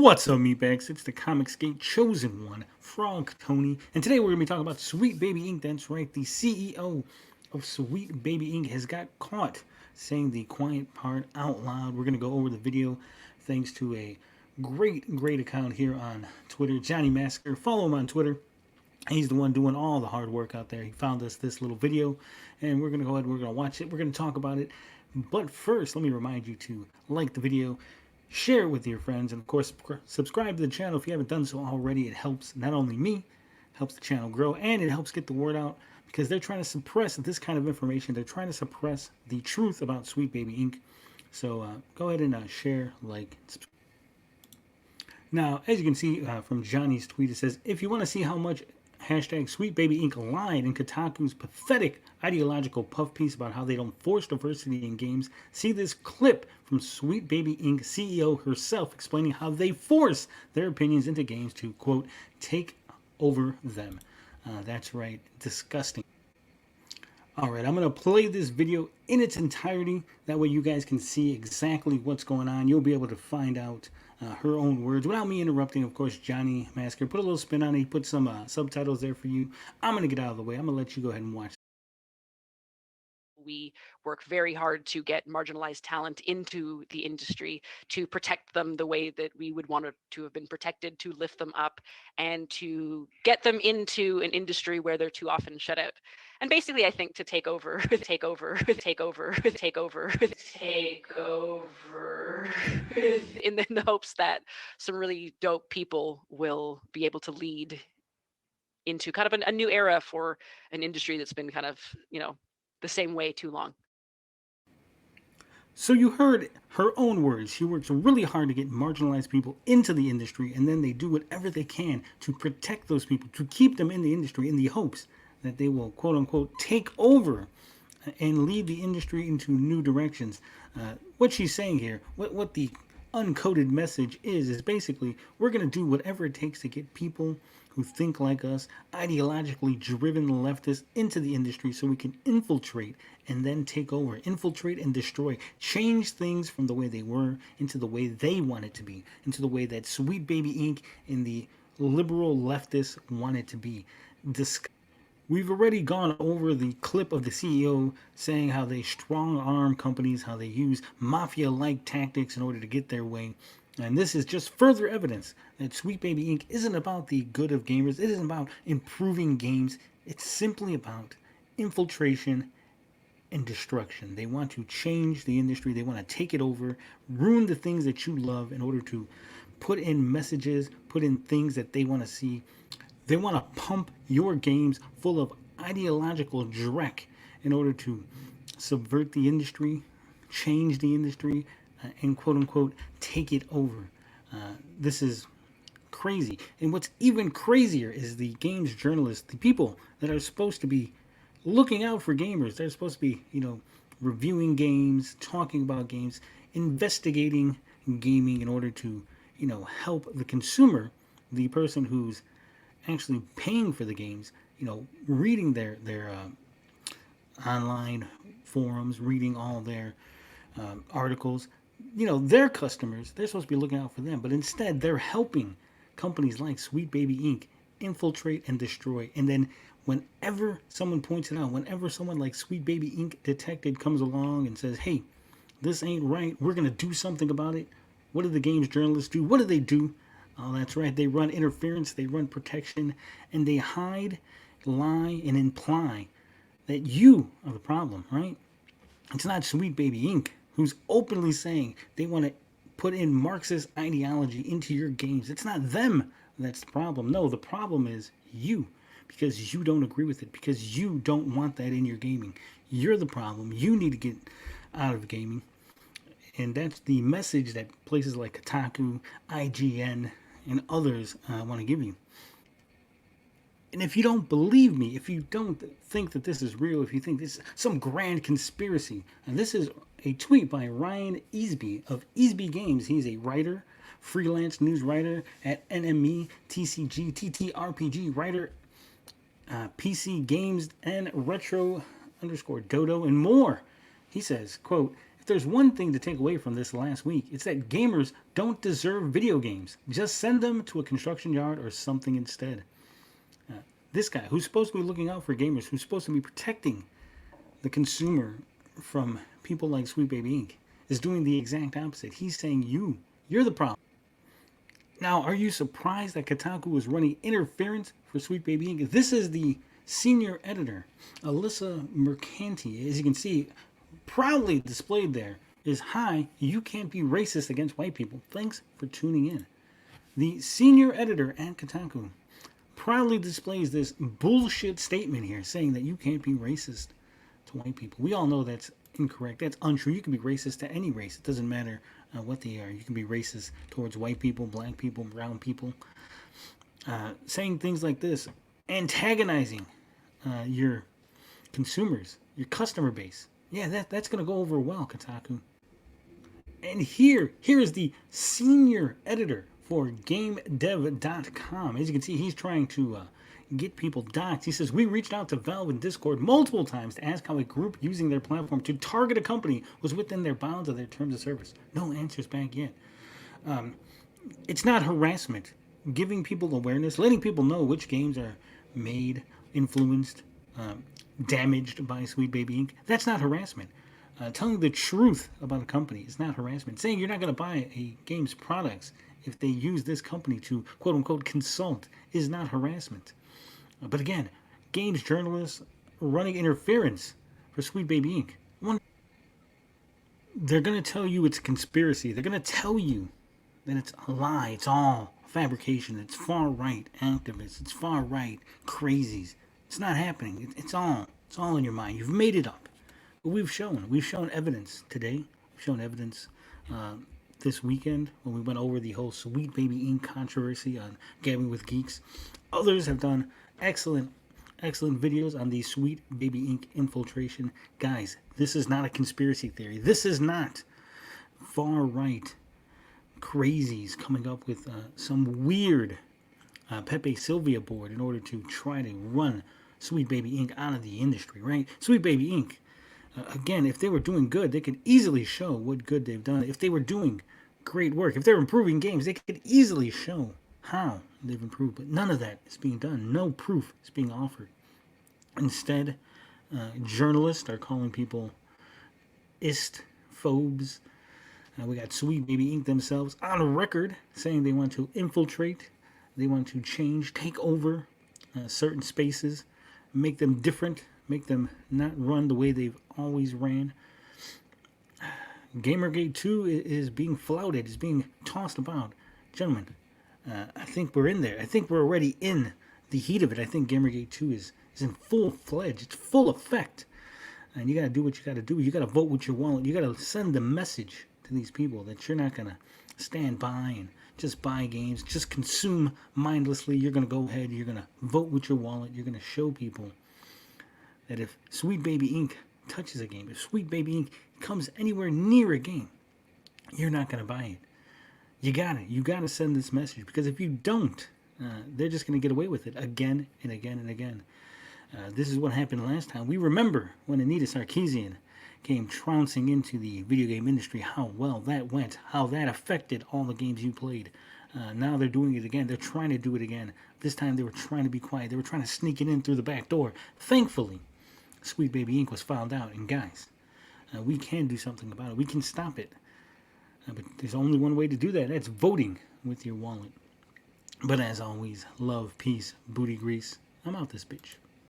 What's up, meatbags? It's the Comicsgate Chosen One, Frog Tony, and today we're going to be talking about Sweet Baby Inc. That's right, the CEO of Sweet Baby Inc. has got caught saying the quiet part out loud. We're going to go over the video thanks to a great account here on Twitter, Johnny Massacre. Follow him on Twitter. He's the one doing all the hard work out there. He found us this little video, and we're going to go ahead and we're going to watch it. We're going to talk about it. But first, let me remind you to like the video, share it with your friends, and of course, subscribe to the channel if you haven't done so already. It helps not only me, helps the channel grow, and it helps get the word out because they're trying to suppress this kind of information. They're trying to suppress the truth about Sweet Baby Inc. So go ahead and share, like, subscribe. Now, as you can see from Johnny's tweet, it says, if you want to see how much hashtag Sweet Baby Inc. lied in Kotaku's pathetic ideological puff piece about how they don't force diversity in games, see this clip from Sweet Baby Inc. CEO herself explaining how they force their opinions into games to, quote, take over them. That's right, disgusting. Alright, I'm going to play this video in its entirety. That way you guys can see exactly what's going on. You'll be able to find out her own words without me interrupting. Of course, Johnny Massacre put a little spin on it. He put some subtitles there for you. I'm going to get out of the way. I'm going to let you go ahead and watch. We work very hard to get marginalized talent into the industry, to protect them the way that we would want to have been protected, to lift them up, and to get them into an industry where they're too often shut out. And basically, I think to take over in the hopes that some really dope people will be able to lead into kind of a new era for an industry that's been kind of, the same way too long. So you heard her own words. She works really hard to get marginalized people into the industry, and then they do whatever they can to protect those people, to keep them in the industry in the hopes that they will, quote unquote, take over and lead the industry into new directions. What she's saying here, what the uncoded message is basically we're going to do whatever it takes to get people who think like us, ideologically driven leftists, into the industry so we can infiltrate and then take over, infiltrate and destroy, change things from the way they were into the way they want it to be, into the way that Sweet Baby Inc. and the liberal leftists want it to be. We've already gone over the clip of the CEO saying how they strong arm companies, how they use mafia-like tactics in order to get their way. And this is just further evidence that Sweet Baby Inc. isn't about the good of gamers. It isn't about improving games. It's simply about infiltration and destruction. They want to change the industry. They want to take it over, ruin the things that you love in order to put in messages, put in things that they want to see. They want to pump your games full of ideological dreck in order to subvert the industry, change the industry, and quote unquote take it over. This is crazy. And what's even crazier is the games journalists, the people that are supposed to be looking out for gamers. They're supposed to be, reviewing games, talking about games, investigating gaming in order to, help the consumer, the person who's actually paying for the games, reading their online forums, reading all their articles. Their customers, they're supposed to be looking out for them, but instead they're helping companies like Sweet Baby Inc. infiltrate and destroy. And then whenever someone points it out, whenever someone like Sweet Baby Inc. Detected comes along and says, hey, this ain't right, we're going to do something about it, what do the games journalists do? What do they do? Oh, that's right, they run interference, they run protection, and they hide, lie, and imply that you are the problem, right? It's not Sweet Baby Inc. who's openly saying they want to put in Marxist ideology into your games. It's not them that's the problem. No, the problem is you, because you don't agree with it, because you don't want that in your gaming. You're the problem. You need to get out of gaming. And that's the message that places like Kotaku, IGN, and others want to give you. And if you don't believe me, if you don't think that this is real, if you think this is some grand conspiracy, and this is a tweet by Ryan Easby of Easby Games. He's a writer, freelance news writer at NME, TCG, TTRPG writer, PC Games, and Retro_Dodo, and more. He says, quote, there's one thing to take away from this last week, it's that gamers don't deserve video games. Just send them to a construction yard or something instead. This guy, who's supposed to be looking out for gamers, who's supposed to be protecting the consumer from people like Sweet Baby Inc., is doing the exact opposite. He's saying you're the problem. Now, are you surprised that Kotaku was running interference for Sweet Baby Inc.? This is the senior editor, Alyssa Mercanti. As you can see, proudly displayed there is, "Hi, you can't be racist against white people. Thanks for tuning in." The senior editor at Kotaku proudly displays this bullshit statement here saying that you can't be racist to white people. We all know that's incorrect. That's untrue. You can be racist to any race. It doesn't matter what they are. You can be racist towards white people, black people, brown people. Saying things like this, antagonizing your consumers, your customer base. Yeah, that's going to go over well, Kotaku. And here is the senior editor for GameDev.com. As you can see, he's trying to get people doxxed. He says, "We reached out to Valve in Discord multiple times to ask how a group using their platform to target a company was within their bounds of their terms of service. No answers back yet." It's not harassment. Giving people awareness, letting people know which games are made, influenced, damaged by Sweet Baby Inc. That's not harassment. Telling the truth about a company is not harassment. Saying you're not going to buy a game's products if they use this company to quote-unquote consult is not harassment. But again, games journalists running interference for Sweet Baby Inc. They're going to tell you it's a conspiracy. They're going to tell you that it's a lie. It's all fabrication. It's far-right activists. It's far-right crazies. It's not happening. It's all in your mind. You've made it up. But we've shown evidence today. We've shown evidence this weekend when we went over the whole Sweet Baby Inc. controversy on Gabbing with Geeks. Others have done excellent videos on the Sweet Baby Inc. infiltration. Guys, this is not a conspiracy theory. This is not far-right crazies coming up with some weird Pepe Sylvia board in order to try to run Sweet Baby Inc. out of the industry, right? Sweet Baby Inc., again, if they were doing good, they could easily show what good they've done. If they were doing great work, if they're improving games, they could easily show how they've improved. But none of that is being done. No proof is being offered. Instead, journalists are calling people ist-phobes. We got Sweet Baby Inc. themselves on record saying they want to infiltrate, they want to change, take over certain spaces, make them different, make them not run the way they've always ran. Gamergate 2 is being flouted, is being tossed about. Gentlemen, I think we're in there. I think we're already in the heat of it. I think Gamergate 2 is in full-fledged. It's full effect. And you got to do what you got to do. You got to vote with your wallet. You got to send the message to these people that you're not going to stand by and just buy games, just consume mindlessly. You're going to go ahead. You're going to vote with your wallet. You're going to show people that if Sweet Baby Inc. touches a game, if Sweet Baby Inc. comes anywhere near a game, you're not going to buy it. You got to send this message, because if you don't, they're just going to get away with it again and again and again. This is what happened last time. We remember when Anita Sarkeesian came trouncing into the video game industry, how well that went, how that affected all the games you played. Now they're doing it again. They're trying to do it again. This time they were trying to be quiet. They were trying to sneak it in through the back door. Thankfully, Sweet Baby Inc. was found out. And guys, we can do something about it. We can stop it. But there's only one way to do that. That's voting with your wallet. But as always, love, peace, booty grease. I'm out this bitch.